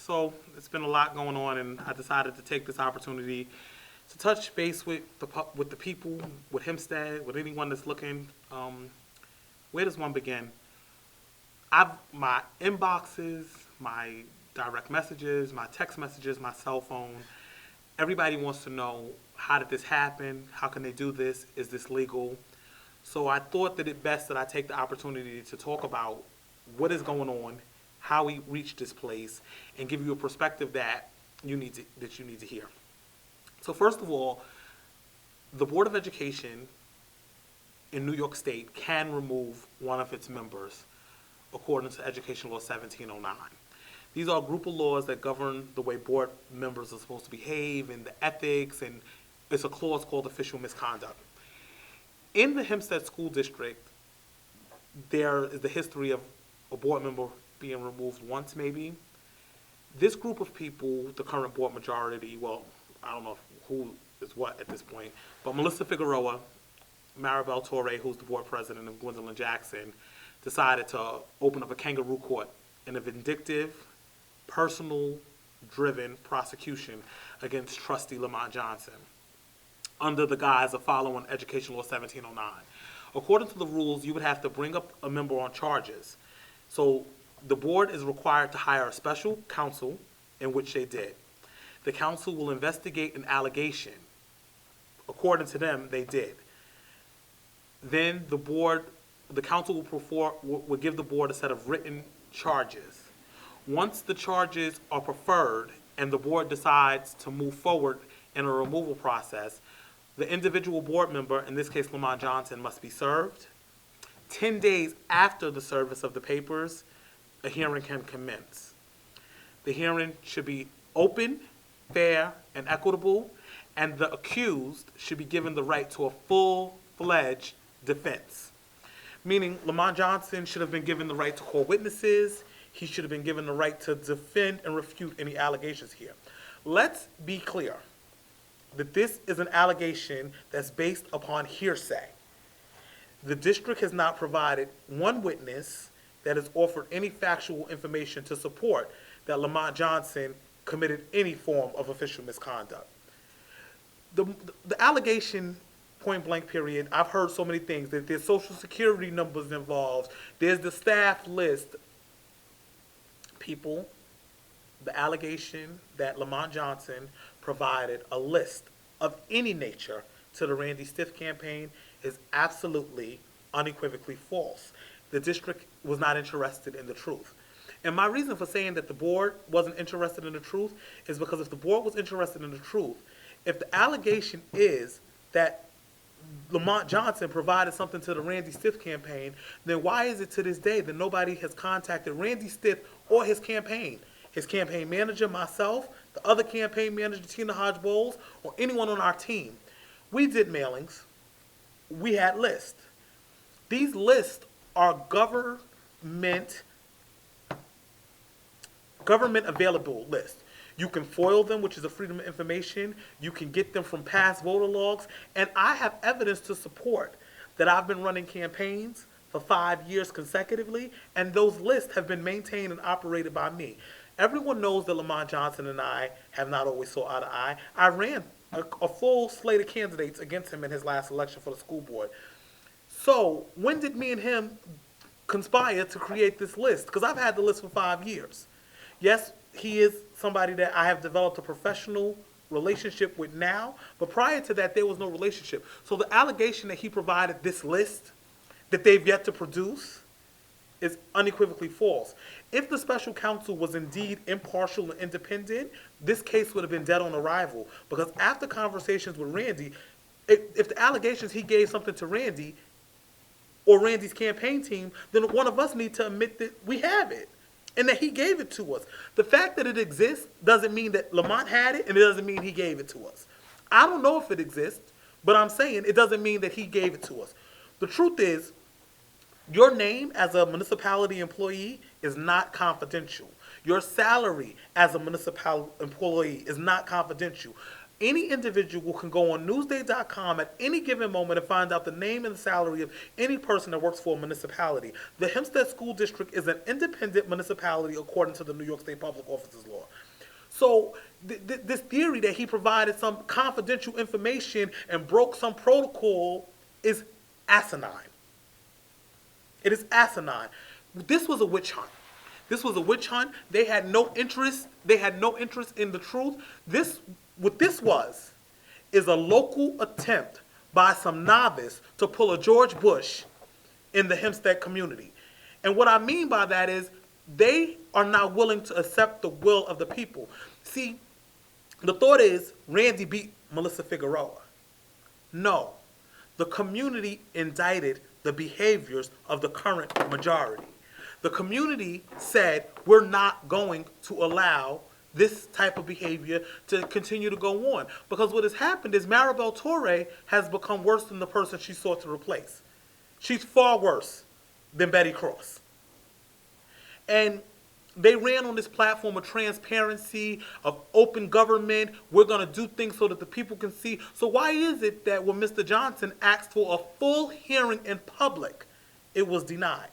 So it's been a lot going on, and I decided to take this opportunity to touch base with the people, with Hempstead, with anyone that's looking. Where does one begin? My inboxes, my direct messages, my text messages, my cell phone. Everybody wants to know, how did this happen? How can they do this? Is this legal? So I thought that it best that I take the opportunity to talk about what is going on, how we reached this place, and give you a perspective that you need to hear. So first of all, the Board of Education in New York State can remove one of its members according to Education Law 1709. These are a group of laws that govern the way board members are supposed to behave and the ethics, and it's a clause called official misconduct. In the Hempstead School District, there is the history of a board member being removed once, maybe. This group of people, the current board majority, well, I don't know who is what at this point, but Melissa Figueroa, Maribel Torre, who's the board president, and Gwendolyn Jackson, decided to open up a kangaroo court in a vindictive, personal-driven prosecution against Trustee Lamont Johnson under the guise of following Education Law 1709. According to the rules, you would have to bring up a member on charges. So the board is required to hire a special counsel, in which they did. The counsel will investigate an allegation. According to them, they did. Then the counsel will give the board a set of written charges. Once the charges are preferred and the board decides to move forward in a removal process, the individual board member, in this case Lamont Johnson, must be served. 10 days after the service of the papers, a hearing can commence. The hearing should be open, fair, and equitable, and the accused should be given the right to a full-fledged defense. Meaning, Lamont Johnson should have been given the right to call witnesses. He should have been given the right to defend and refute any allegations here. Let's be clear that this is an allegation that's based upon hearsay. The district has not provided one witness that has offered any factual information to support that Lamont Johnson committed any form of official misconduct. The allegation, point blank period, I've heard so many things, that there's social security numbers involved, there's the staff list. People, the allegation that Lamont Johnson provided a list of any nature to the Randy Stiff campaign is absolutely, unequivocally false. The district was not interested in the truth. And my reason for saying that the board wasn't interested in the truth is because if the board was interested in the truth, if the allegation is that Lamont Johnson provided something to the Randy Stiff campaign, then why is it to this day that nobody has contacted Randy Stiff or his campaign manager, myself, the other campaign manager, Tina Hodge Bowles, or anyone on our team? We did mailings. We had lists. These lists are government available lists. You can FOIL them, which is a freedom of information. You can get them from past voter logs. And I have evidence to support that I've been running campaigns for 5 years consecutively, and those lists have been maintained and operated by me. Everyone knows that Lamont Johnson and I have not always saw eye to eye. I ran a full slate of candidates against him in his last election for the school board. So when did me and him conspire to create this list? Because I've had the list for 5 years. Yes, he is somebody that I have developed a professional relationship with now, but prior to that, there was no relationship. So the allegation that he provided this list that they've yet to produce is unequivocally false. If the special counsel was indeed impartial and independent, this case would have been dead on arrival, because after conversations with Randy, if the allegations he gave something to Randy or Randy's campaign team, then one of us need to admit that we have it and that he gave it to us. The fact that it exists doesn't mean that Lamont had it, and it doesn't mean he gave it to us. I don't know if it exists, but I'm saying it doesn't mean that he gave it to us. The truth is, your name as a municipality employee is not confidential. Your salary as a municipal employee is not confidential. Any individual can go on Newsday.com at any given moment and find out the name and the salary of any person that works for a municipality. The Hempstead School District is an independent municipality according to the New York State Public Officers Law. So this theory that he provided some confidential information and broke some protocol is asinine. It is asinine. This was a witch hunt. This was a witch hunt. They had no interest. They had no interest in the truth. What this was is a local attempt by some novice to pull a George Bush in the Hempstead community. And what I mean by that is they are not willing to accept the will of the people. See, the thought is Randy beat Melissa Figueroa. No. The community indicted the behaviors of the current majority. The community said, we're not going to allow this type of behavior to continue to go on. Because what has happened is Maribel Torre has become worse than the person she sought to replace. She's far worse than Betty Cross. And they ran on this platform of transparency, of open government. We're going to do things so that the people can see. So why is it that when Mr. Johnson asked for a full hearing in public, it was denied?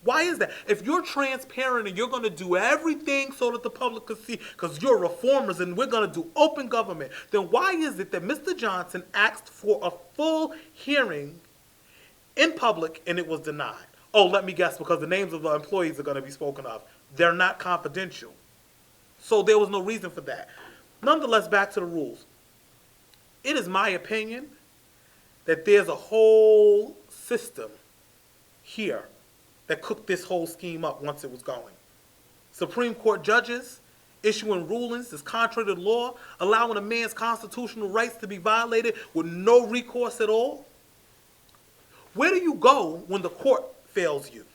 Why is that? If you're transparent and you're going to do everything so that the public can see, because you're reformers and we're going to do open government, then why is it that Mr. Johnson asked for a full hearing in public and it was denied? Oh, let me guess, because the names of the employees are going to be spoken of. They're not confidential. So there was no reason for that. Nonetheless, back to the rules. It is my opinion that there's a whole system here that cooked this whole scheme up once it was going. Supreme Court judges issuing rulings that's contrary to law, allowing a man's constitutional rights to be violated with no recourse at all. Where do you go when the court fails you?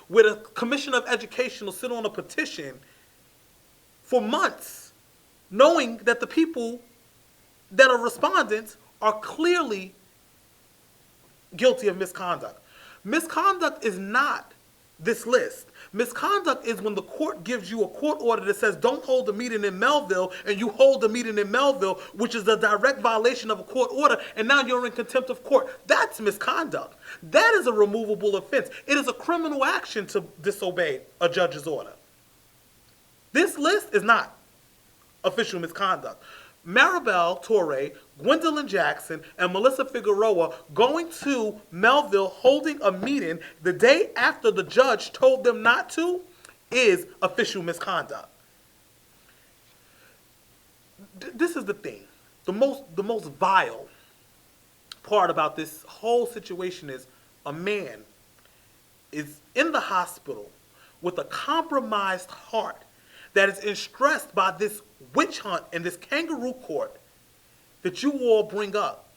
Where the Commission of Education will sit on a petition for months, knowing that the people that are respondents are clearly guilty of misconduct. Misconduct is not this list. Misconduct is when the court gives you a court order that says don't hold a meeting in Melville, and you hold a meeting in Melville, which is a direct violation of a court order, and now you're in contempt of court. That's misconduct. That is a removable offense. It is a criminal action to disobey a judge's order. This list is not official misconduct. Maribel Torre, Gwendolyn Jackson, and Melissa Figueroa going to Melville holding a meeting the day after the judge told them not to is official misconduct. This is the thing. The most vile part about this whole situation is a man is in the hospital with a compromised heart that is stressed by this witch hunt and this kangaroo court that you all bring up.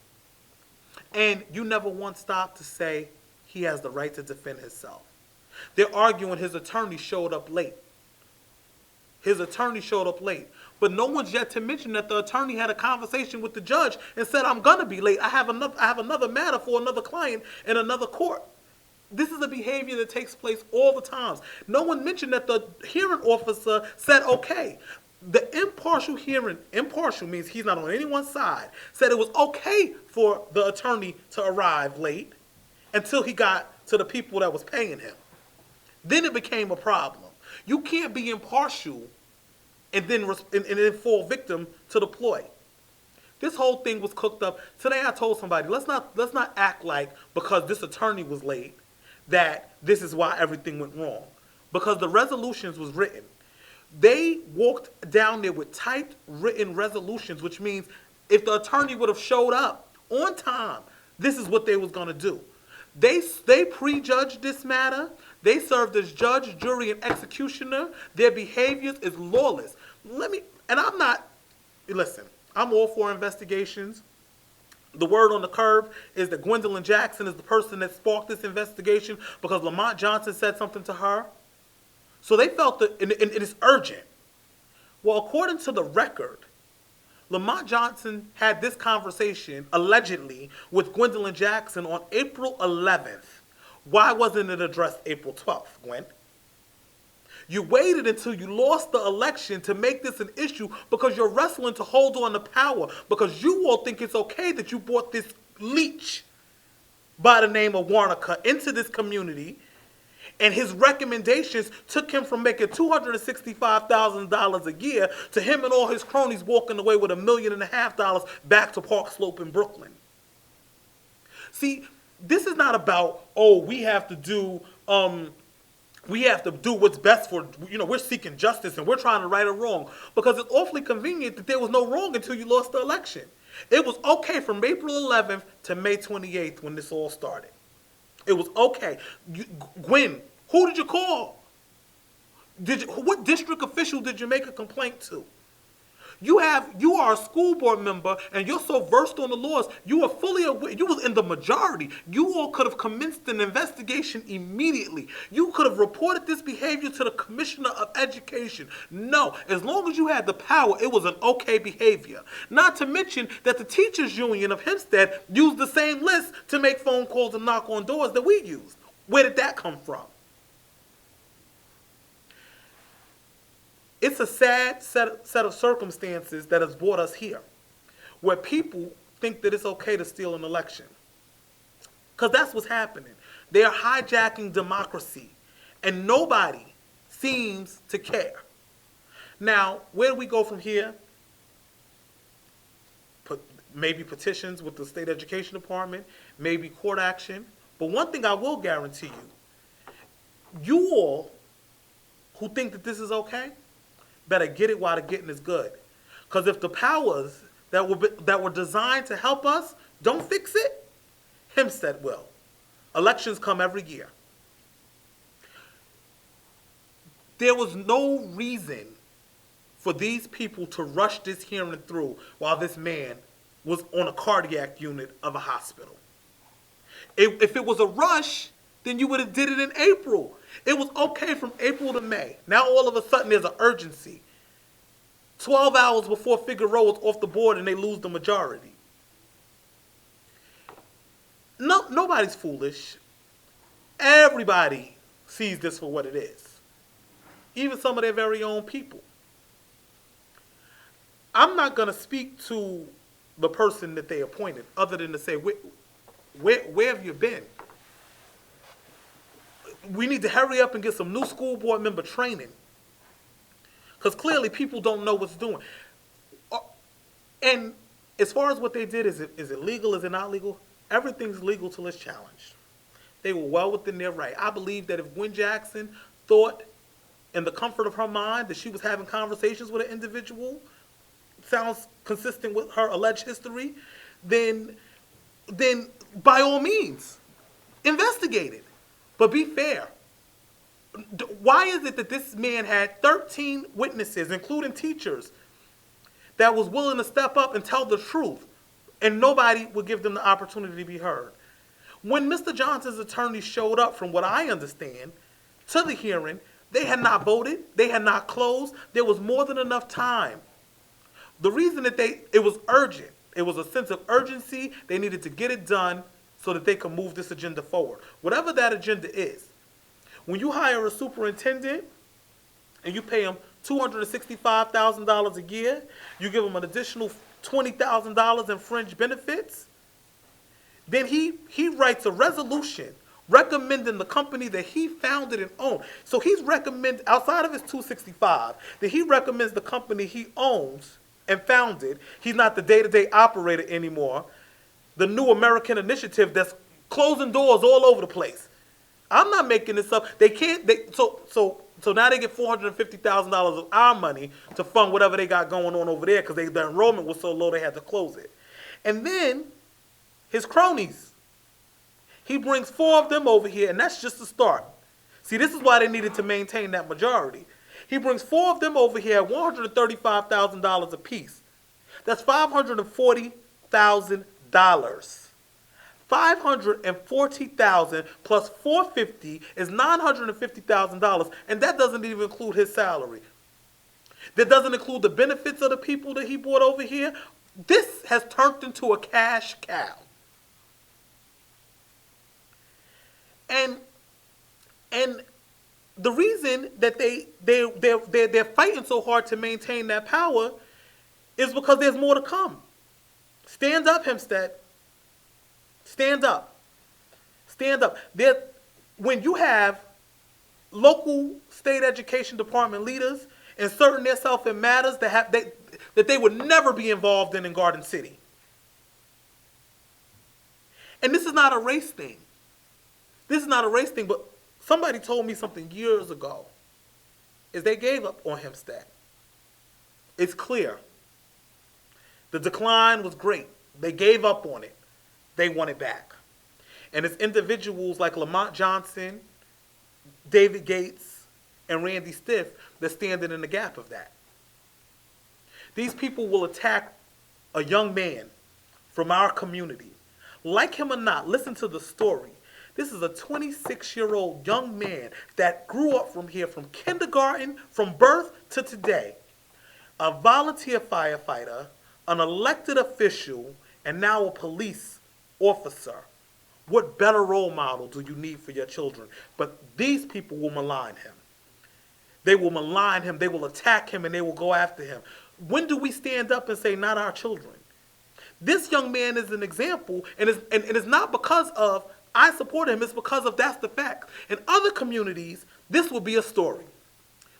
And you never once stop to say he has the right to defend himself. They're arguing his attorney showed up late. His attorney showed up late. But no one's yet to mention that the attorney had a conversation with the judge and said, I'm going to be late. I have another matter for another client in another court. This is a behavior that takes place all the time. No one mentioned that the hearing officer said, okay. The impartial hearing, impartial means he's not on anyone's side, said it was okay for the attorney to arrive late until he got to the people that was paying him. Then it became a problem. You can't be impartial and then fall victim to the ploy. This whole thing was cooked up. Today I told somebody, let's not act like because this attorney was late that this is why everything went wrong. Because the resolutions was written. They walked down there with typed written resolutions, which means if the attorney would have showed up on time, this is what they was going to do. They prejudged this matter. They served as judge, jury, and executioner. Their behaviors is lawless. I'm all for investigations. The word on the curb is that Gwendolyn Jackson is the person that sparked this investigation because Lamont Johnson said something to her. So they felt that it is urgent. Well, according to the record, Lamont Johnson had this conversation, allegedly, with Gwendolyn Jackson on April 11th. Why wasn't it addressed April 12th, Gwen? You waited until you lost the election to make this an issue because you're wrestling to hold on to power, because you all think it's okay that you brought this leech by the name of Warnaker into this community, and his recommendations took him from making $265,000 a year to him and all his cronies walking away with $1.5 million back to Park Slope in Brooklyn. See, this is not about, oh, we have to do what's best for, we're seeking justice and we're trying to right a wrong. Because it's awfully convenient that there was no wrong until you lost the election. It was okay from April 11th to May 28th when this all started. It was okay. Gwen, who did you call? What district official did you make a complaint to? You are a school board member, and you're so versed on the laws, you are fully aware, you was in the majority. You all could have commenced an investigation immediately. You could have reported this behavior to the Commissioner of Education. No, as long as you had the power, it was an okay behavior. Not to mention that the teachers union of Hempstead used the same list to make phone calls and knock on doors that we used. Where did that come from? It's a sad set of circumstances that has brought us here, where people think that it's okay to steal an election. Because that's what's happening. They are hijacking democracy, and nobody seems to care. Now, where do we go from here? Maybe petitions with the state education department, maybe court action. But one thing I will guarantee you all who think that this is okay, better get it while the getting is good. Because if the powers that were designed to help us don't fix it, Hempstead will. Elections come every year. There was no reason for these people to rush this hearing through while this man was on a cardiac unit of a hospital. If it was a rush, then you would have did it in April. It was okay from April to May. Now all of a sudden there's an urgency. 12 hours before Figueroa is off the board and they lose the majority. No, nobody's foolish. Everybody sees this for what it is. Even some of their very own people. I'm not going to speak to the person that they appointed other than to say, where have you been? We need to hurry up and get some new school board member training. Because clearly people don't know what's doing. And as far as what they did, is it legal, is it not legal? Everything's legal till it's challenged. They were well within their right. I believe that if Gwen Jackson thought in the comfort of her mind that she was having conversations with an individual, sounds consistent with her alleged history, then by all means, investigate it. But be fair. Why is it that this man had 13 witnesses, including teachers, that was willing to step up and tell the truth, and nobody would give them the opportunity to be heard? When Mr. Johnson's attorney showed up, from what I understand, to the hearing, they had not voted, they had not closed, there was more than enough time. The reason that it was urgent, it was a sense of urgency, they needed to get it done so that they could move this agenda forward. Whatever that agenda is. When you hire a superintendent and you pay him $265,000 a year, you give him an additional $20,000 in fringe benefits, then he writes a resolution recommending the company that he founded and owned. So he's recommended, outside of his $265,000, that he recommends the company he owns and founded. He's not the day-to-day operator anymore. The New American Initiative that's closing doors all over the place. I'm not making this up. They can't. So now they get $450,000 of our money to fund whatever they got going on over there because their enrollment was so low they had to close it. And then his cronies. He brings 4 of them over here, and that's just the start. See, this is why they needed to maintain that majority. He brings 4 of them over here at $135,000 apiece. That's $540,000. $540,000 plus $450 is $950,000, and that doesn't even include his salary. That doesn't include the benefits of the people that he brought over here. This has turned into a cash cow. And the reason that they're fighting so hard to maintain that power is because there's more to come. Stand up, Hempstead. Stand up. Stand up. When you have local state education department leaders inserting themselves in matters that they would never be involved in Garden City. And this is not a race thing. This is not a race thing, but somebody told me something years ago, is they gave up on Hempstead. It's clear. The decline was great. They gave up on it. They want it back. And it's individuals like Lamont Johnson, David Gates, and Randy Stiff that stand in the gap of that. These people will attack a young man from our community. Like him or not, listen to the story. This is a 26-year-old young man that grew up from here, from kindergarten, from birth to today. A volunteer firefighter, an elected official, and now a police officer. What better role model do you need for your children? But these people will malign him. They will malign him, they will attack him, and they will go after him. When do we stand up and say, not our children? This young man is an example, and it's not because of I support him, it's because of that's the fact. In other communities, this would be a story.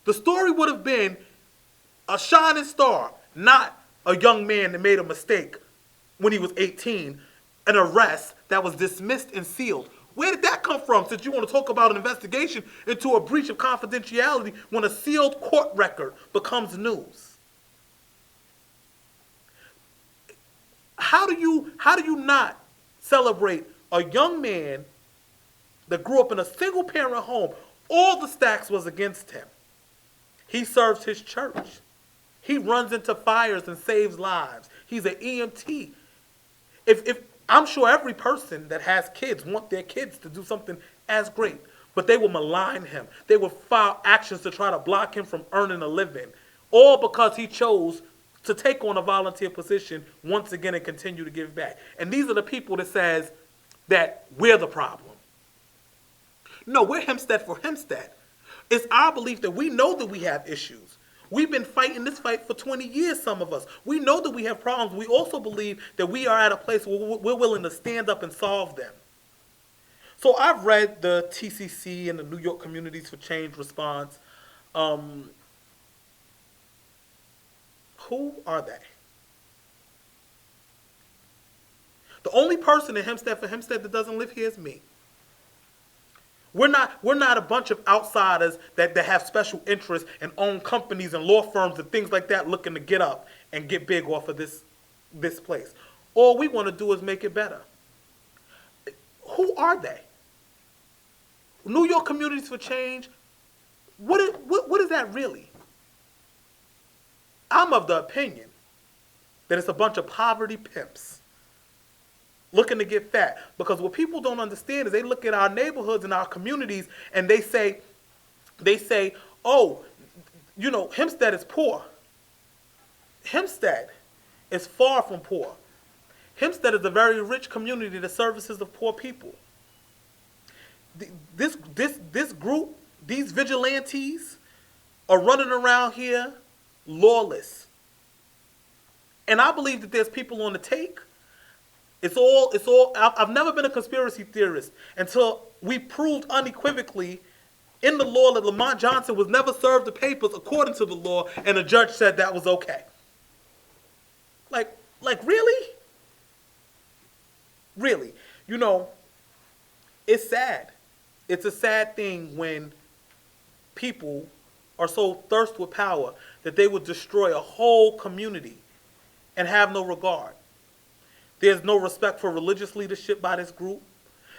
The story would have been a shining star, not a young man that made a mistake when he was 18, an arrest that was dismissed and sealed. Where did that come from, since you want to talk about an investigation into a breach of confidentiality when a sealed court record becomes news? How do you not celebrate a young man that grew up in a single parent home? All the stacks was against him. He serves his church. He runs into fires and saves lives. He's an EMT. If I'm sure every person that has kids want their kids to do something as great, but they will malign him. They will file actions to try to block him from earning a living, all because he chose to take on a volunteer position once again and continue to give back. And these are the people that says that we're the problem. No, we're Hempstead for Hempstead. It's our belief that we know that we have issues. We've been fighting this fight for 20 years, some of us. We know that we have problems. We also believe that we are at a place where we're willing to stand up and solve them. So I've read the TCC and the New York Communities for Change response. Who are they? The only person in Hempstead for Hempstead that doesn't live here is me. We're not a bunch of outsiders that have special interests and own companies and law firms and things like that looking to get up and get big off of this place. All we want to do is make it better. Who are they? New York Communities for Change, what is that really? I'm of the opinion that it's a bunch of poverty pimps looking to get fat. Because what people don't understand is they look at our neighborhoods and our communities and they say, oh, you know, Hempstead is poor. Hempstead is far from poor. Hempstead is a very rich community that services the poor people. This group, these vigilantes, are running around here lawless. And I believe that there's people on the take. It's all, I've never been a conspiracy theorist until we proved unequivocally in the law that Lamont Johnson was never served the papers according to the law, and the judge said that was okay. Like really? Really? You know, it's sad. It's a sad thing when people are so thirst with power that they would destroy a whole community and have no regard. There's no respect for religious leadership by this group.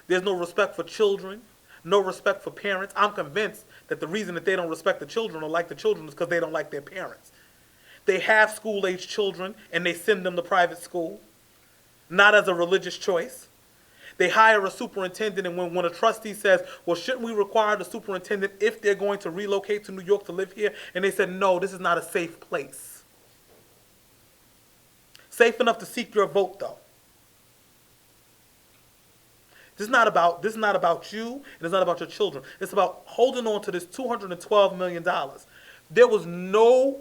There's no respect for children, no respect for parents. I'm convinced that the reason that they don't respect the children or like the children is because they don't like their parents. They have school-age children and they send them to private school, not as a religious choice. They hire a superintendent, and when a trustee says, well, shouldn't we require the superintendent if they're going to relocate to New York to live here? And they said, no, this is not a safe place. Safe enough to seek your vote, though. This is not about you, and it's not about your children. It's about holding on to this $212 million. There was no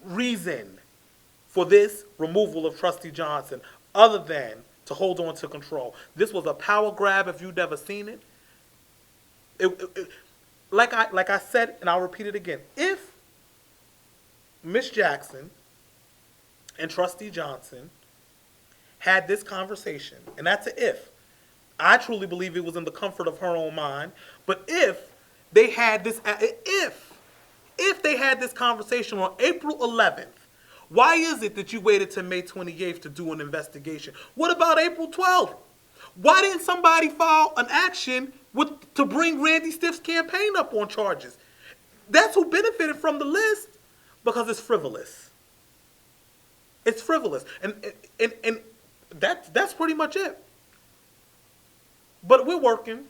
reason for this removal of Trustee Johnson other than to hold on to control. This was a power grab if you've never seen it. Like I said, and I'll repeat it again, if Miss Jackson and Trustee Johnson had this conversation, and that's an if. I truly believe it was in the comfort of her own mind, but if they had this conversation on April 11th, why is it that you waited to May 28th to do an investigation? What about April 12th? Why didn't somebody file an action to bring Randy Stiff's campaign up on charges? That's who benefited from the list, because it's frivolous. It's frivolous. And that's pretty much it. But we're working.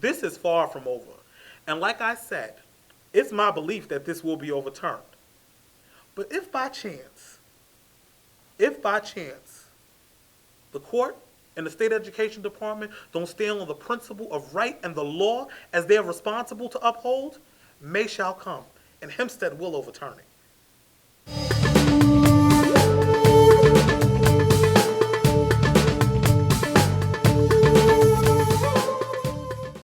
This is far from over. And like I said, it's my belief that this will be overturned. But if by chance, the court and the state education department don't stand on the principle of right and the law as they're responsible to uphold, May shall come, and Hempstead will overturn it.